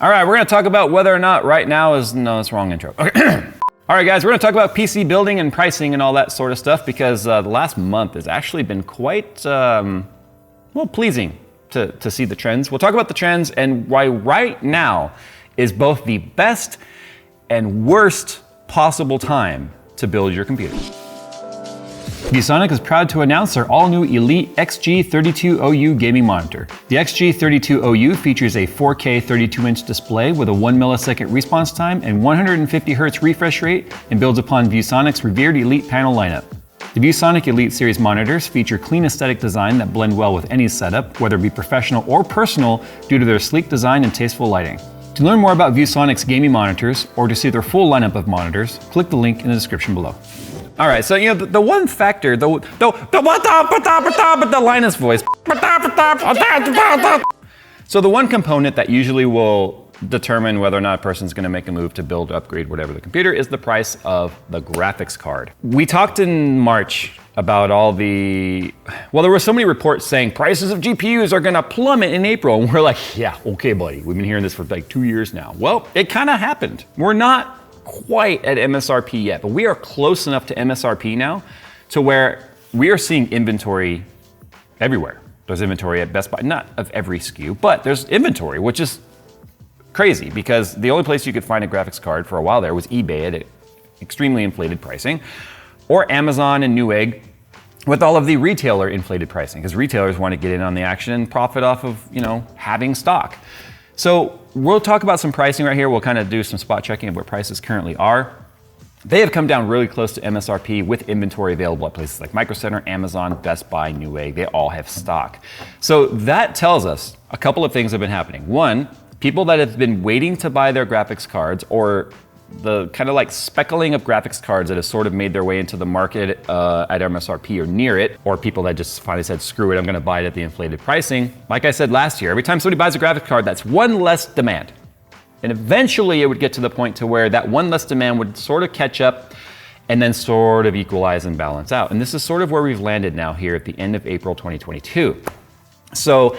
All right, we're gonna talk about whether or not right now is, no, that's wrong intro. Okay. All right, guys, we're gonna talk about PC building and pricing and all that sort of stuff because the last month has actually been quite, pleasing to see the trends. We'll talk about the trends and why right now is both the best and worst possible time to build your computer. ViewSonic is proud to announce their all-new Elite XG32OU gaming monitor. The XG32OU features a 4K 32-inch display with a 1 millisecond response time and 150 Hz refresh rate and builds upon ViewSonic's revered Elite panel lineup. The ViewSonic Elite series monitors feature clean aesthetic design that blend well with any setup, whether it be professional or personal, due to their sleek design and tasteful lighting. To learn more about ViewSonic's gaming monitors or to see their full lineup of monitors, click the link in the description below. All right, so the one factor, the Linus voice. So the one component that usually will determine whether or not a person's gonna make a move to build, upgrade, whatever the computer is the price of the graphics card. We talked in March about all there were so many reports saying prices of GPUs are gonna plummet in April. And we're like, yeah, okay, buddy. We've been hearing this for like 2 years now. Well, it kind of happened. We're not quite at MSRP yet, but we are close enough to MSRP now to where we are seeing inventory everywhere. There's inventory at Best Buy, not of every SKU, but there's inventory, which is crazy because the only place you could find a graphics card for a while there was eBay at extremely inflated pricing, or Amazon and Newegg with all of the retailer inflated pricing, because retailers want to get in on the action and profit off of, having stock. So we'll talk about some pricing right here. We'll kind of do some spot checking of where prices currently are. They have come down really close to MSRP with inventory available at places like Micro Center, Amazon, Best Buy, Newegg. They all have stock. So that tells us a couple of things have been happening. One, people that have been waiting to buy their graphics cards, or the kind of like speckling of graphics cards that have sort of made their way into the market at MSRP or near it, or people that just finally said, screw it, I'm gonna buy it at the inflated pricing. Like I said last year, every time somebody buys a graphics card, that's one less demand. And eventually it would get to the point to where that one less demand would sort of catch up and then sort of equalize and balance out. And this is sort of where we've landed now here at the end of April 2022. So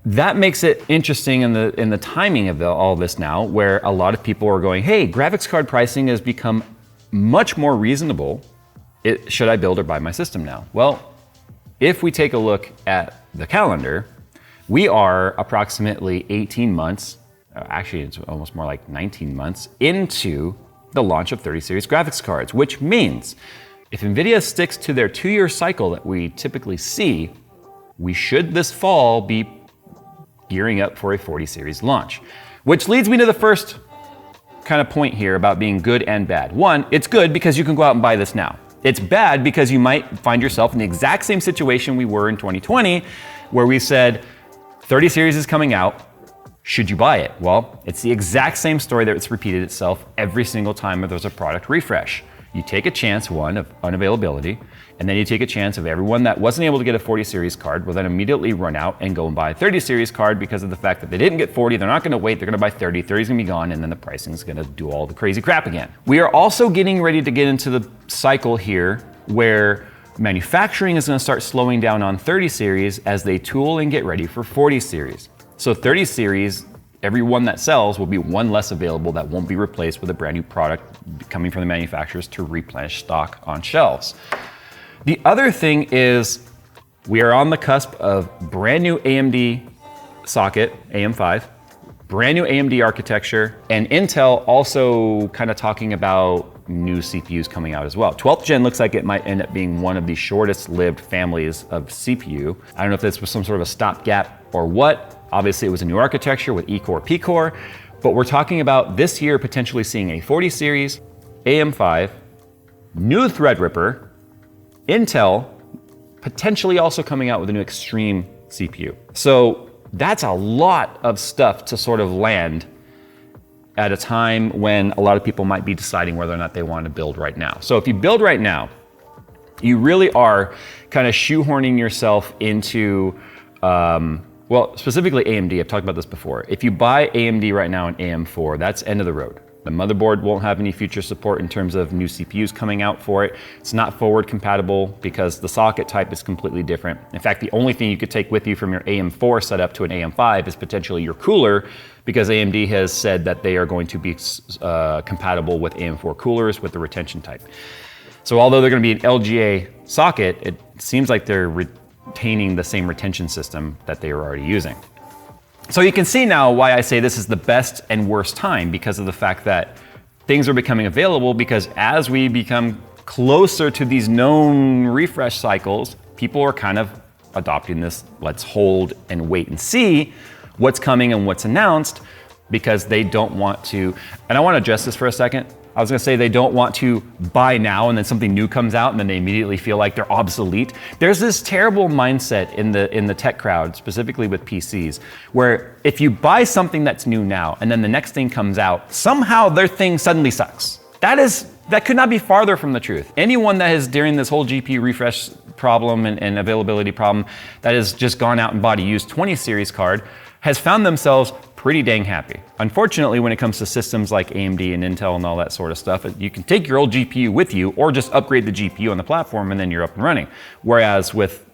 that makes it interesting in the timing of all this now, where a lot of people are going, hey, graphics card pricing has become much more reasonable. Should I build or buy my system now? Well, if we take a look at the calendar, we are approximately 18 months, actually it's almost more like 19 months into the launch of 30 series graphics cards, which means if NVIDIA sticks to their 2-year cycle that we typically see, we should this fall be gearing up for a 40 series launch. Which leads me to the first kind of point here about being good and bad. One, it's good because you can go out and buy this now. It's bad because you might find yourself in the exact same situation we were in 2020, where we said 30 series is coming out, should you buy it? Well, it's the exact same story that's repeated itself every single time that there's a product refresh. You take a chance, one, of unavailability, and then you take a chance of everyone that wasn't able to get a 40 series card will then immediately run out and go and buy a 30 series card because of the fact that they didn't get 40, they're not gonna wait, they're gonna buy 30, 30's gonna be gone, and then the pricing's gonna do all the crazy crap again. We are also getting ready to get into the cycle here where manufacturing is gonna start slowing down on 30 series as they tool and get ready for 40 series. So 30 series, every one that sells will be one less available that won't be replaced with a brand new product coming from the manufacturers to replenish stock on shelves. The other thing is we are on the cusp of brand new AMD socket, AM5, brand new AMD architecture, and Intel also kind of talking about new CPUs coming out as well. 12th gen looks like it might end up being one of the shortest lived families of CPU. I don't know if this was some sort of a stopgap or what. Obviously, it was a new architecture with E-core, P-core, but we're talking about this year potentially seeing a 40 series, AM5, new Threadripper, Intel potentially also coming out with a new Extreme CPU. So that's a lot of stuff to sort of land at a time when a lot of people might be deciding whether or not they want to build right now. So if you build right now, you really are kind of shoehorning yourself into well, specifically AMD, I've talked about this before. If you buy AMD right now in AM4, that's end of the road. The motherboard won't have any future support in terms of new CPUs coming out for it. It's not forward compatible because the socket type is completely different. In fact, the only thing you could take with you from your AM4 setup to an AM5 is potentially your cooler, because AMD has said that they are going to be compatible with AM4 coolers with the retention type. So although they're going to be an LGA socket, it seems like they're retaining the same retention system that they were already using. So you can see now why I say this is the best and worst time, because of the fact that things are becoming available, because as we become closer to these known refresh cycles, people are kind of adopting this let's hold and wait and see what's coming and what's announced, because they don't want to, and I want to address this for a second. I was gonna say they don't want to buy now and then something new comes out and then they immediately feel like they're obsolete. There's this terrible mindset in the tech crowd, specifically with PCs, where if you buy something that's new now and then the next thing comes out, somehow their thing suddenly sucks. That could not be farther from the truth. Anyone that has, during this whole GPU refresh problem and availability problem, that has just gone out and bought a used 20 series card has found themselves pretty dang happy. Unfortunately, when it comes to systems like AMD and Intel and all that sort of stuff, you can take your old GPU with you or just upgrade the GPU on the platform and then you're up and running. Whereas with,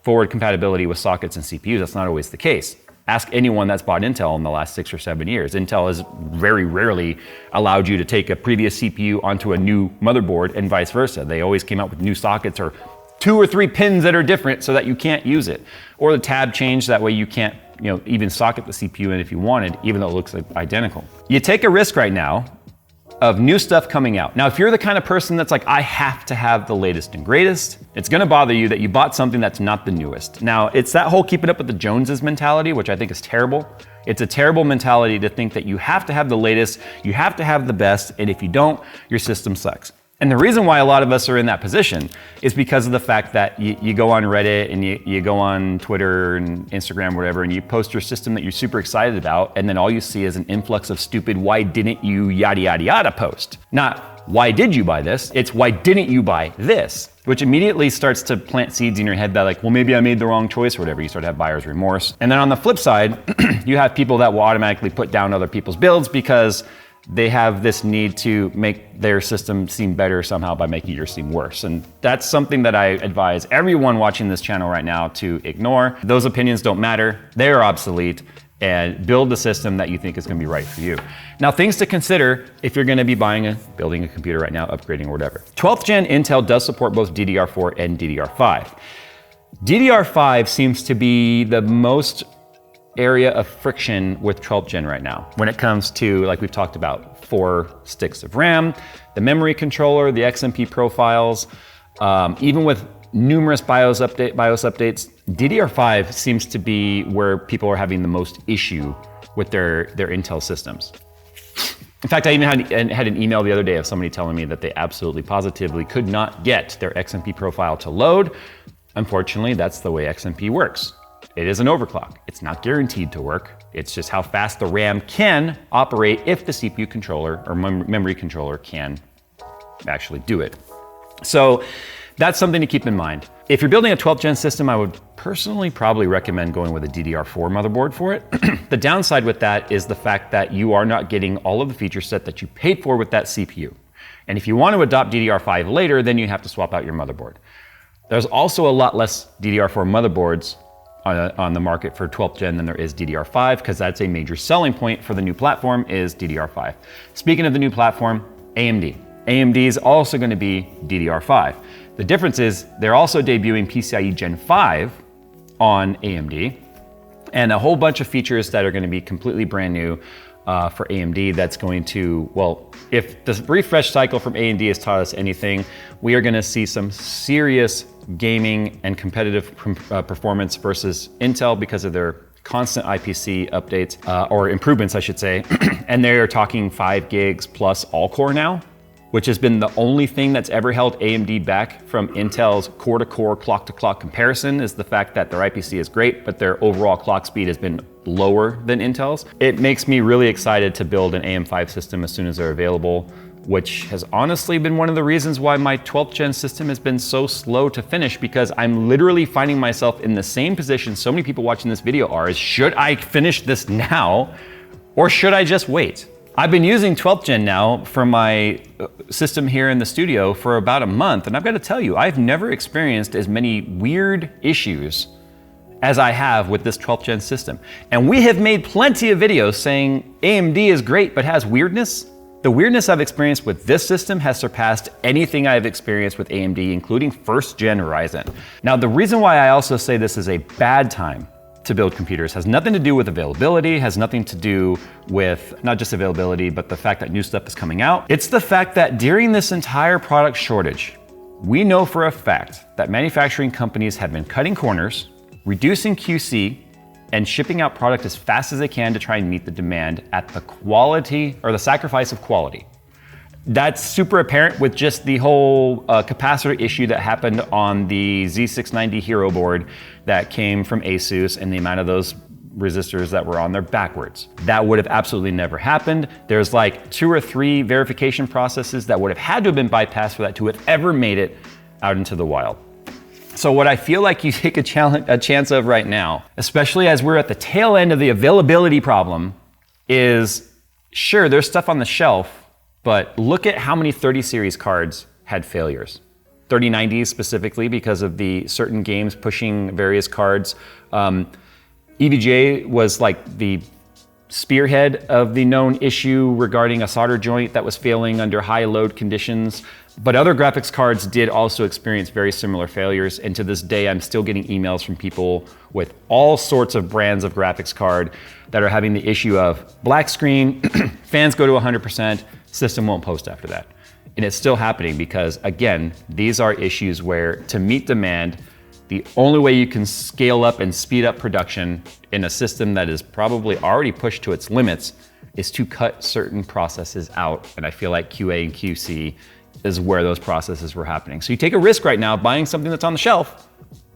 forward compatibility with sockets and CPUs, that's not always the case. Ask anyone that's bought Intel in the last 6 or 7 years. Intel has very rarely allowed you to take a previous CPU onto a new motherboard and vice versa. They always came out with new sockets or 2 or 3 pins that are different so that you can't use it. Or the tab change, that way you can't even socket the CPU in if you wanted, even though it looks like identical. You take a risk right now of new stuff coming out. Now, if you're the kind of person that's like, I have to have the latest and greatest, it's gonna bother you that you bought something that's not the newest. Now, it's that whole keeping up with the Joneses mentality, which I think is terrible. It's a terrible mentality to think that you have to have the latest, you have to have the best, and if you don't, your system sucks. And the reason why a lot of us are in that position is because of the fact that you go on Reddit and you go on Twitter and Instagram, whatever, and you post your system that you're super excited about, and then all you see is an influx of stupid, why didn't you yada yada yada post. Not, why did you buy this? It's, why didn't you buy this? Which immediately starts to plant seeds in your head that like, well, maybe I made the wrong choice or whatever. You start to have buyer's remorse. And then on the flip side, you have people that will automatically put down other people's builds because they have this need to make their system seem better somehow by making yours seem worse. And that's something that I advise everyone watching this channel right now to ignore. Those opinions don't matter, they're obsolete, and build the system that you think is gonna be right for you. Now, things to consider if you're gonna be building a computer right now, upgrading or whatever. 12th gen Intel does support both DDR4 and DDR5. DDR5 seems to be the most area of friction with 12th gen right now when it comes to, like we've talked about, 4 sticks of RAM, the memory controller, the XMP profiles, even with numerous BIOS updates, DDR5 seems to be where people are having the most issue with their Intel systems. In fact, I even had an email the other day of somebody telling me that they absolutely positively could not get their XMP profile to load. Unfortunately, that's the way XMP works. It is an overclock. It's not guaranteed to work. It's just how fast the RAM can operate if the CPU controller or memory controller can actually do it. So that's something to keep in mind. If you're building a 12th gen system, I would personally probably recommend going with a DDR4 motherboard for it. The downside with that is the fact that you are not getting all of the feature set that you paid for with that CPU. And if you want to adopt DDR5 later, then you have to swap out your motherboard. There's also a lot less DDR4 motherboards on the market for 12th gen than there is DDR5, because that's a major selling point for the new platform is DDR5. Speaking of the new platform, AMD. AMD is also going to be DDR5. The difference is they're also debuting PCIe Gen 5 on AMD, and a whole bunch of features that are going to be completely brand new for AMD that's going to, well, if the refresh cycle from AMD has taught us anything, we are going to see some serious gaming and competitive performance versus Intel because of their constant IPC updates, or improvements, I should say. And they're talking 5 gigs plus all-core now, which has been the only thing that's ever held AMD back from Intel's core-to-core, clock-to-clock comparison, is the fact that their IPC is great, but their overall clock speed has been lower than Intel's. It makes me really excited to build an AM5 system as soon as they're available, which has honestly been one of the reasons why my 12th gen system has been so slow to finish, because I'm literally finding myself in the same position so many people watching this video are, is should I finish this now or should I just wait? I've been using 12th gen now for my system here in the studio for about a month, and I've got to tell you, I've never experienced as many weird issues as I have with this 12th gen system. And we have made plenty of videos saying AMD is great but has weirdness. The weirdness I've experienced with this system has surpassed anything I've experienced with AMD, including 1st gen Ryzen. Now, the reason why I also say this is a bad time to build computers has nothing to do with availability, has nothing to do with not just availability, but the fact that new stuff is coming out. It's the fact that during this entire product shortage, we know for a fact that manufacturing companies have been cutting corners, reducing QC, and shipping out product as fast as they can to try and meet the demand at the quality or the sacrifice of quality. That's super apparent with just the whole capacitor issue that happened on the Z690 Hero board that came from Asus and the amount of those resistors that were on there backwards. That would have absolutely never happened. There's like 2 or 3 verification processes that would have had to have been bypassed for that to have ever made it out into the wild. So what I feel like you take a chance of right now, especially as we're at the tail end of the availability problem, is sure, there's stuff on the shelf, but look at how many 30 series cards had failures. 3090s specifically because of the certain games pushing various cards. EVGA was like the spearhead of the known issue regarding a solder joint that was failing under high load conditions. But other graphics cards did also experience very similar failures. And to this day, I'm still getting emails from people with all sorts of brands of graphics card that are having the issue of black screen, fans go to 100%, system won't post after that. And it's still happening because, again, these are issues where to meet demand, the only way you can scale up and speed up production in a system that is probably already pushed to its limits is to cut certain processes out. And I feel like QA and QC is where those processes were happening. So you take a risk right now buying something that's on the shelf,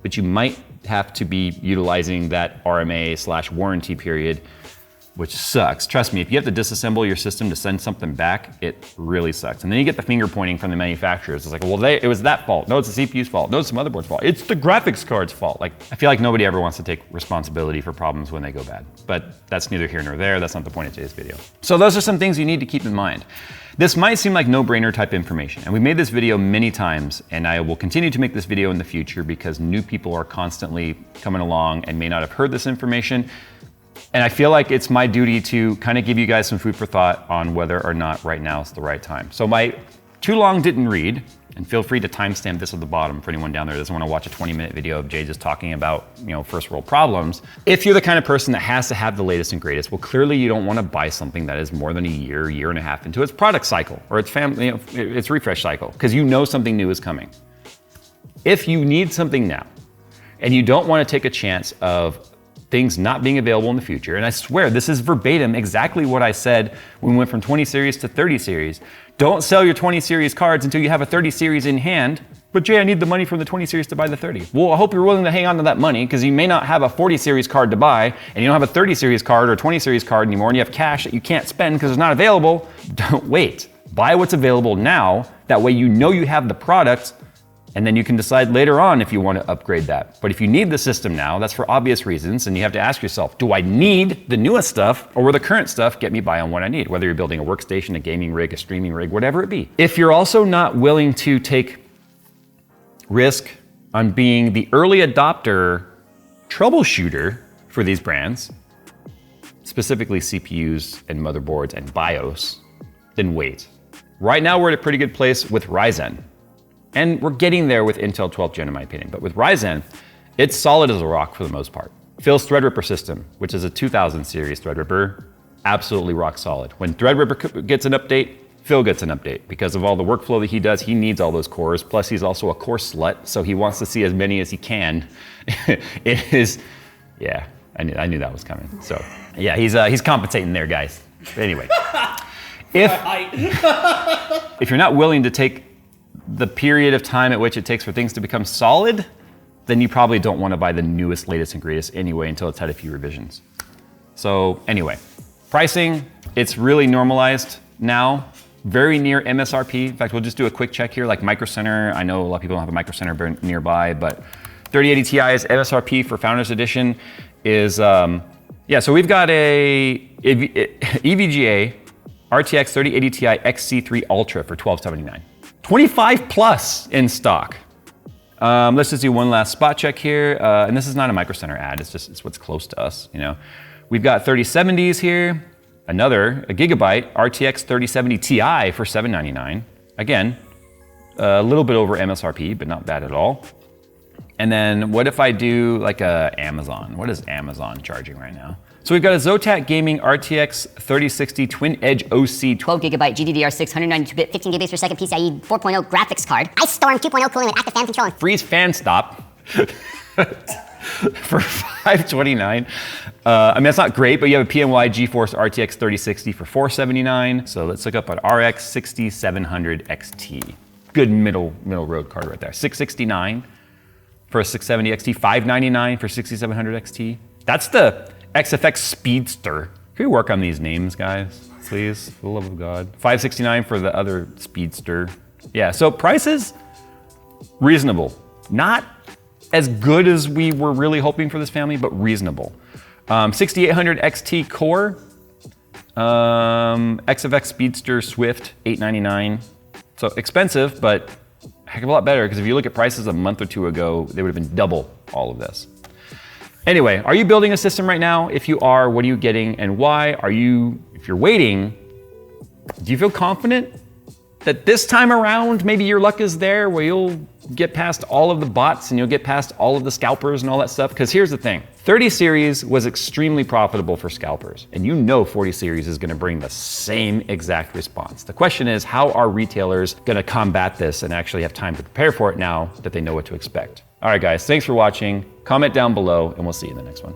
but you might have to be utilizing that RMA/warranty period, which sucks. Trust me, if you have to disassemble your system to send something back, it really sucks. And then you get the finger pointing from the manufacturers. It's like, well, it was that fault. No, it's the CPU's fault. No, it's the motherboard's fault. It's the graphics card's fault. Like, I feel like nobody ever wants to take responsibility for problems when they go bad. But that's neither here nor there. That's not the point of today's video. So those are some things you need to keep in mind. This might seem like no-brainer type information, and we made this video many times, and I will continue to make this video in the future because new people are constantly coming along and may not have heard this information. And I feel like it's my duty to kind of give you guys some food for thought on whether or not right now is the right time. So my too long didn't read, and feel free to timestamp this at the bottom for anyone down there that doesn't want to watch a 20-minute video of Jay just talking about, first world problems. If you're the kind of person that has to have the latest and greatest, well, clearly you don't want to buy something that is more than a year and a half into its product cycle or its its refresh cycle, because you know something new is coming. If you need something now, and you don't want to take a chance of things not being available in the future, and I swear this is verbatim exactly what I said when we went from 20 series to 30 series. Don't sell your 20 series cards until you have a 30 series in hand. But Jay, I need the money from the 20 series to buy the 30. Well, I hope you're willing to hang on to that money because you may not have a 40 series card to buy and you don't have a 30 series card or 20 series card anymore and you have cash that you can't spend because it's not available. Don't wait. Buy what's available now. That way you know you have the product, and then you can decide later on if you want to upgrade that. But if you need the system now, that's for obvious reasons, and you have to ask yourself, do I need the newest stuff, or will the current stuff get me by on what I need? Whether you're building a workstation, a gaming rig, a streaming rig, whatever it be. If you're also not willing to take risk on being the early adopter troubleshooter for these brands, specifically CPUs and motherboards and BIOS, then wait. Right now we're at a pretty good place with Ryzen. And we're getting there with Intel 12th Gen in my opinion. But with Ryzen, it's solid as a rock for the most part. Phil's Threadripper system, which is a 2000 series Threadripper, absolutely rock solid. When Threadripper gets an update, Phil gets an update. Because of all the workflow that he does, he needs all those cores. Plus he's also a core slut, so he wants to see as many as he can. It is, yeah, I knew that was coming. So yeah, he's compensating there, guys. But anyway, if you're not willing to take the period of time at which it takes for things to become solid, then you probably don't want to buy the newest, latest, and greatest anyway until it's had a few revisions. So anyway, pricing, it's really normalized now, very near MSRP. In fact, we'll just do a quick check here, like Micro Center. I know a lot of people don't have a Micro Center nearby, but 3080 Ti's MSRP for Founders Edition is, so we've got a EVGA RTX 3080 Ti XC3 Ultra for $1,279. 25 plus in stock. Let's just do one last spot check here. And this is not a Micro Center ad, it's what's close to us, you know. We've got 3070s here, a gigabyte RTX 3070 Ti for $799. Again, a little bit over MSRP, but not bad at all. And then what if I do like a Amazon? What is Amazon charging right now? So we've got a Zotac Gaming RTX 3060 Twin Edge OC 12 gigabyte GDDR6 192-bit 15 gigabits per second PCIe 4.0 graphics card. Ice Storm 2.0 cooling with active fan control. Freeze fan stop for $529. I mean, that's not great, but you have a PNY GeForce RTX 3060 for $479. So let's look up an RX 6700 XT. Good middle road card right there. $669 for a 670 XT, $599 for 6700 XT. That's the XFX Speedster. Can we work on these names, guys? Please, for the love of God. $569 for the other Speedster. Yeah, so prices, reasonable. Not as good as we were really hoping for this family, but reasonable. 6800 XT Core, XFX Speedster Swift, $899. So expensive, but a heck of a lot better, because if you look at prices a month or two ago, they would have been double all of this. Anyway, are you building a system right now? If you are, what are you getting and why? If you're waiting, do you feel confident that this time around, maybe your luck is there where you'll get past all of the bots and you'll get past all of the scalpers and all that stuff? Because here's the thing, 30 series was extremely profitable for scalpers. And you know 40 series is gonna bring the same exact response. The question is, how are retailers gonna combat this and actually have time to prepare for it now that they know what to expect? All right, guys, thanks for watching. Comment down below and we'll see you in the next one.